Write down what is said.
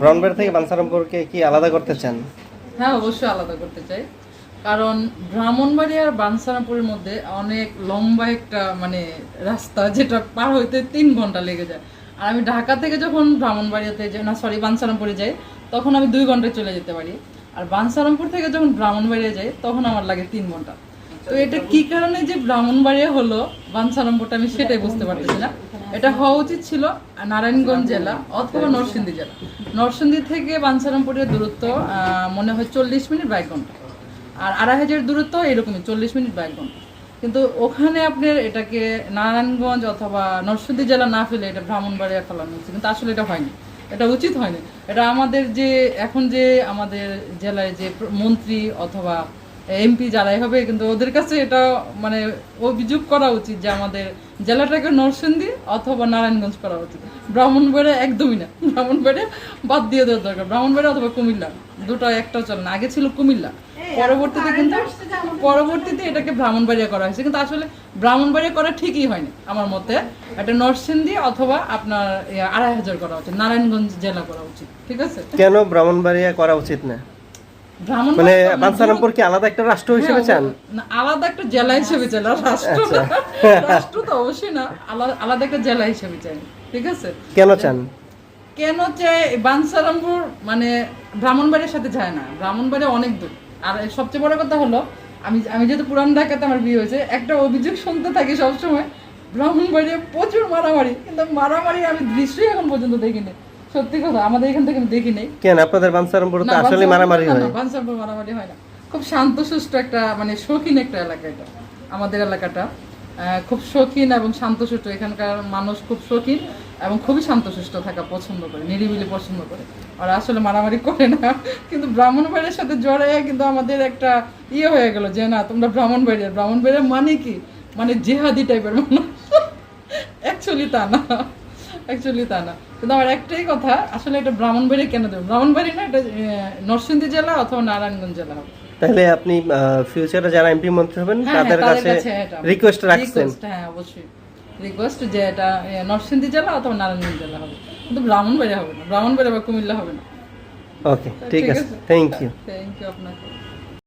ব্রাউনবাড়ি থেকে বাঞ্ছারামপুরকে কি আলাদা করতে চান? হ্যাঁ, অবশ্যই আলাদা করতে চাই, কারণ ব্রাহ্মণবাড়ি আর বাঞ্ছারামপুরের মধ্যে অনেক লম্বা একটা মানে রাস্তা, যেটা পার হইতে 3 ঘন্টা লেগে যায়। আর আমি ঢাকা থেকে যখন ব্রাহ্মণবাড়িয়াতে যাই, না সরি বাঞ্ছারামপুরে যাই, তখন আমি 2 ঘন্টায় চলে যেতে পারি। আর বাঞ্ছারামপুর থেকে যখন ব্রাহ্মণবাড়িয়া যাই তখন আমার লাগে 3 ঘন্টা। তো এটা কি কারণে যে ব্রাহ্মণবাড়িয়া হলো বাঞ্ছারামপুরটা, আমি সেটাই বুঝতে পারতেছি না। এটা হওয়া উচিত ছিল নারায়ণগঞ্জ জেলা অথবা নরসিংদী জেলা। নরসিংদী থেকে বাঞ্ছারামপুরের দূরত্ব মনে হয় 40 মিনিট বাই ঘন্টা, আর আড়াইহাজার দূরত্ব এরকমই 40 মিনিট বাই ঘন্টা। কিন্তু ওখানে আপনার এটাকে নারায়ণগঞ্জ অথবা নরসিংদী জেলা না ফেলে এটা ব্রাহ্মণবাড়িয়া ফেলানো হচ্ছে, কিন্তু আসলে এটা হয়নি, এটা উচিত হয়নি। এটা আমাদের যে এখন যে আমাদের জেলায় যে মন্ত্রী অথবা এমপি যারাই হবে, কিন্তু ওদের কাছে এটা মানে অভিযোগ করা উচিত যে আমাদের জেলাটাকে নরসিংদী অথবা নারায়ণগঞ্জ করা উচিত, ব্রাহ্মণবাড়িয়া একদমই না। ব্রাহ্মণবাড়িয়া বাদ দিয়ে দেওয়া দরকার, ব্রাহ্মণবাড়িয়া অথবা কুমিল্লা, দুটো একটাও চলে না। আগে ছিল কুমিল্লা, পরবর্তীতে এটাকে ব্রাহ্মণবাড়িয়া করা হয়েছে, কিন্তু আসলে ব্রাহ্মণবাড়িয়া করা ঠিকই হয়নি আমার মতে। এটা নরসিংদী অথবা আপনার আড়াইহাজার করা উচিত, নারায়ণগঞ্জ জেলা করা উচিত। ঠিক আছে, কেন ব্রাহ্মণবাড়িয়া করা উচিত না? মানে বাঞ্ছারামপুর কি আলাদা একটা রাষ্ট্র হিসেবে চান? না, আলাদা একটা জেলা হিসেবে চাই, রাষ্ট্র না। রাষ্ট্র তো অবশ্যই না, আলাদা একটা জেলা হিসেবে চাই। ঠিক আছে, কেন চান? কেন চাই? বাঞ্ছারামপুর মানে ব্রাহ্মণবাড়ির সাথে যায় না, ব্রাহ্মণবাড়িয়া অনেক দূর। আর সবচেয়ে বড় কথা হলো, আমি যেহেতু পুরান ঢাকাতে আমার বিয়ে হয়েছে, একটা অভিযোগ শুনতে থাকি সবসময়, ব্রাহ্মণবাড়িয়া প্রচুর মারামারি, কিন্তু মারামারি আমি দৃশ্যই এখন পর্যন্ত দেখিনি। সত্যি কথা, আমাদের এখান থেকে আমি দেখি নাই। কেন আপনাদের বাঞ্ছারামপুর তো আসলে মারামারি হয়? বাঞ্ছারামপুর মারামারি হয় না, খুব শান্তশিষ্ট একটা মানে শৌখিন একটা এলাকা এটা। আমাদের এলাকাটা খুব শৌখিন এবং শান্তশিষ্ট, এখানকার মানুষ খুব শৌখিন এবং খুবই শান্তশিষ্ট থাকা পছন্দ করে, নিরিবিলি পছন্দ করে, আর আসলে মারামারি করে না। কিন্তু ব্রাহ্মণবাড়িয়ার সাথে জড়াইয়া কিন্তু আমাদের একটা হয়ে গেল যে না, তোমরা ব্রাহ্মণবাড়িয়া মানে কি, মানে জেহাদি টাইপের মানুষ। অ্যাকচুয়ালি তা না, কিন্তু আমার একটাই কথা, আসলে এটা ব্রাহ্মণবাড়িয়া কেন দেবো? ব্রাহ্মণবাড়ি না, এটা নরসিংদী জেলা অথবা নারায়ণগঞ্জ জেলা হবে। তাহলে আপনি ফিউচারে যারা এমপি মন্ত্রী হবেন তাদের কাছে রিকোয়েস্ট রাখছেন? হ্যাঁ, অবশ্যই রিকোয়েস্ট যে এটা নরসিংদী জেলা অথবা নারায়ণগঞ্জ জেলা হবে, কিন্তু ব্রাহ্মণবাড়িয়া হবে না, ব্রাহ্মণবাড়িয়া বা কুমিল্লা হবে না। ওকে, ঠিক আছে, থ্যাংক ইউ আপনাকে।